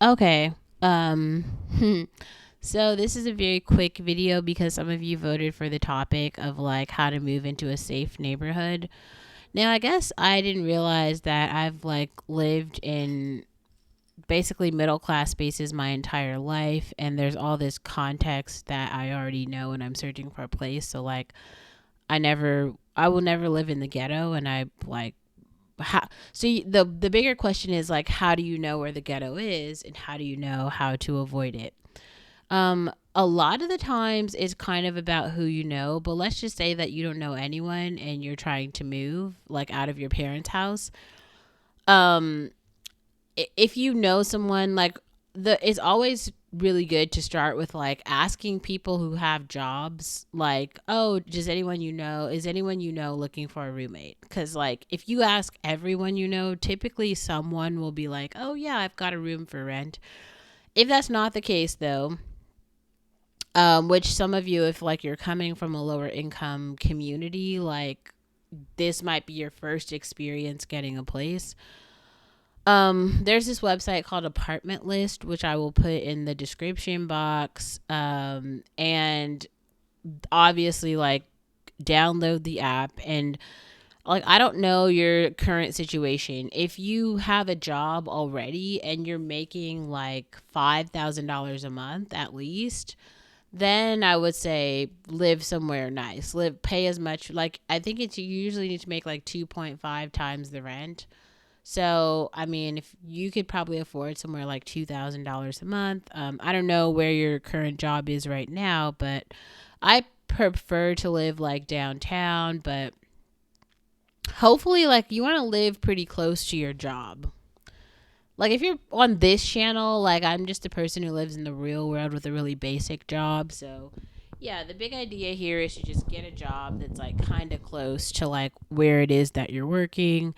Okay. So this is a very quick video because some of you voted for the topic of like how to move into a safe neighborhood. Now, I guess I didn't realize that I've like lived in basically middle class spaces my entire life, and there's all this context that I already know when I'm searching for a place. So like I will never live in the ghetto, and I like how so the bigger question is like, how do you know where the ghetto is and how do you know how to avoid it? A lot of the times it's kind of about who you know, but let's just say that you don't know anyone and you're trying to move like out of your parents' house. um if you know someone, like, the it's always really good to start with like asking people who have jobs, like, oh, does anyone you know is anyone you know looking for a roommate? Because like if you ask everyone you know, typically someone will be like, oh yeah, I've got a room for rent. If that's not the case though, which some of you, if like you're coming from a lower income community, like this might be your first experience getting a place. There's this website called Apartment List, which I will put in the description box. And obviously, like, download the app. And like, I don't know your current situation. If you have a job already and you're making like $5,000 a month at least, then I would say live somewhere nice. Pay as much. Like, I think it's, you usually need to make like 2.5 times the rent. So, I mean, if you could probably afford somewhere like $2,000 a month. I don't know where your current job is right now, but I prefer to live like downtown, but hopefully, like, you want to live pretty close to your job. Like, if you're on this channel, like, I'm just a person who lives in the real world with a really basic job. So, yeah, the big idea here is to just get a job that's like kind of close to like where it is that you're working.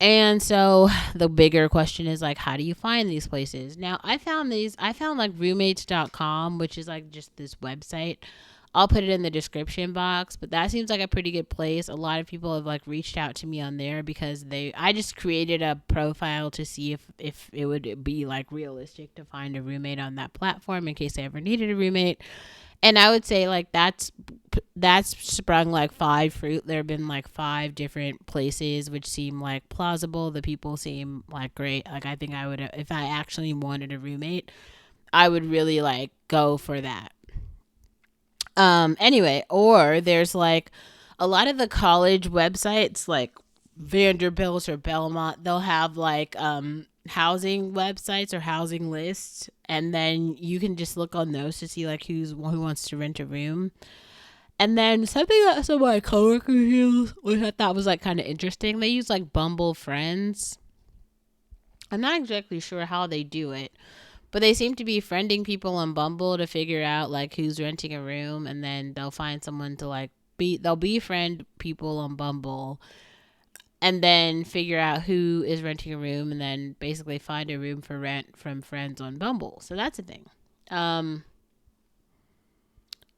And so the bigger question is like, how do you find these places? Now, I found like roommates.com, which is like just this website. I'll put it in the description box, but that seems like a pretty good place. A lot of people have like reached out to me on there because I just created a profile to see if it would be like realistic to find a roommate on that platform in case I ever needed a roommate. And I would say like that's sprung like five fruit. There have been like five different places which seem like plausible. The people seem like great. Like, I think I would, if I actually wanted a roommate, I would really like go for that. Anyway, or there's like a lot of the college websites like Vanderbilt or Belmont, they'll have like housing websites or housing lists, and then you can just look on those to see like who wants to rent a room. And then something that some of my coworkers use, which I thought was like kind of interesting, they use like Bumble Friends. I'm not exactly sure how they do it, but they seem to be friending people on Bumble to figure out like who's renting a room, and then they'll find someone to like they'll befriend people on Bumble and then figure out who is renting a room, and then basically find a room for rent from friends on Bumble. So that's a thing. Um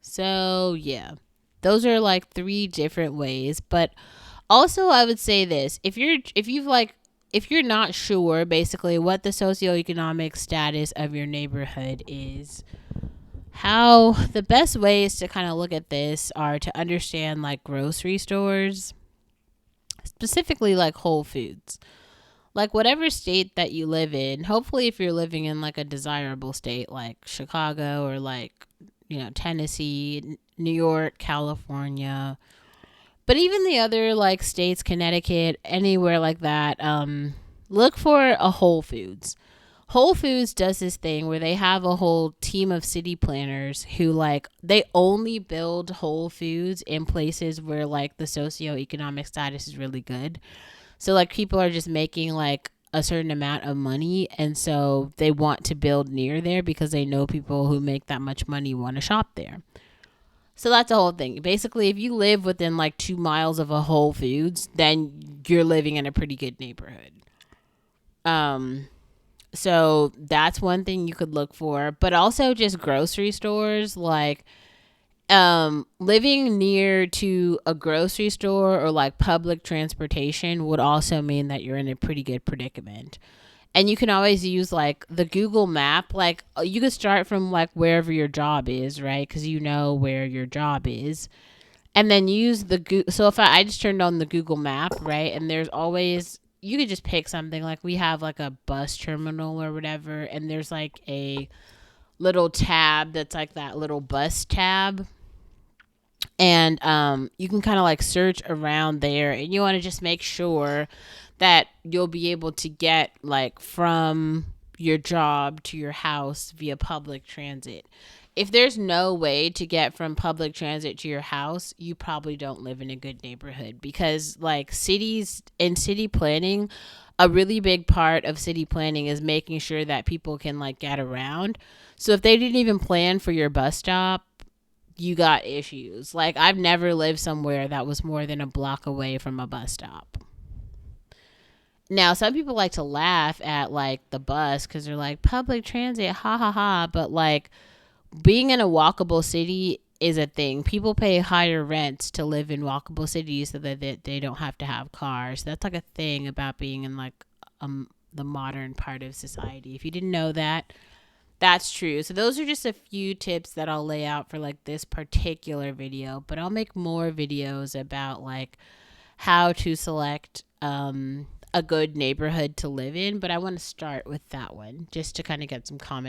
so yeah. Those are like three different ways, but also I would say this, if you're not sure basically what the socioeconomic status of your neighborhood is, how the best ways to kind of look at this are to understand like grocery stores, specifically like Whole Foods. Like, whatever state that you live in, hopefully if you're living in like a desirable state like Chicago or like, Tennessee, New York, California, but even the other like states, Connecticut, anywhere like that, look for a Whole Foods. Whole Foods does this thing where they have a whole team of city planners who like they only build Whole Foods in places where like the socioeconomic status is really good. So like people are just making like a certain amount of money, and so they want to build near there because they know people who make that much money want to shop there. So that's the whole thing. Basically, if you live within like 2 miles of a Whole Foods, then you're living in a pretty good neighborhood. Um, so that's one thing you could look for, but also just grocery stores, like living near to a grocery store or like public transportation would also mean that you're in a pretty good predicament. And you can always use like the Google map. Like you could start from like wherever your job is, right? Because you know where your job is. And then use the Google. So if I just turned on the Google map, right? And there's always, you could just pick something. Like we have like a bus terminal or whatever. And there's like a little tab that's like that little bus tab. And you can kind of like search around there. And you want to just make sure that you'll be able to get like from your job to your house via public transit. If there's no way to get from public transit to your house, you probably don't live in a good neighborhood, because like cities and city planning, a really big part of city planning is making sure that people can like get around. So if they didn't even plan for your bus stop, you got issues. Like I've never lived somewhere that was more than a block away from a bus stop. Now, some people like to laugh at like the bus because they're like public transit, ha ha ha. But like being in a walkable city is a thing. People pay higher rents to live in walkable cities so that they don't have to have cars. That's like a thing about being in like the modern part of society. If you didn't know that, that's true. So those are just a few tips that I'll lay out for like this particular video, but I'll make more videos about like how to select a good neighborhood to live in, but I want to start with that one just to kind of get some comments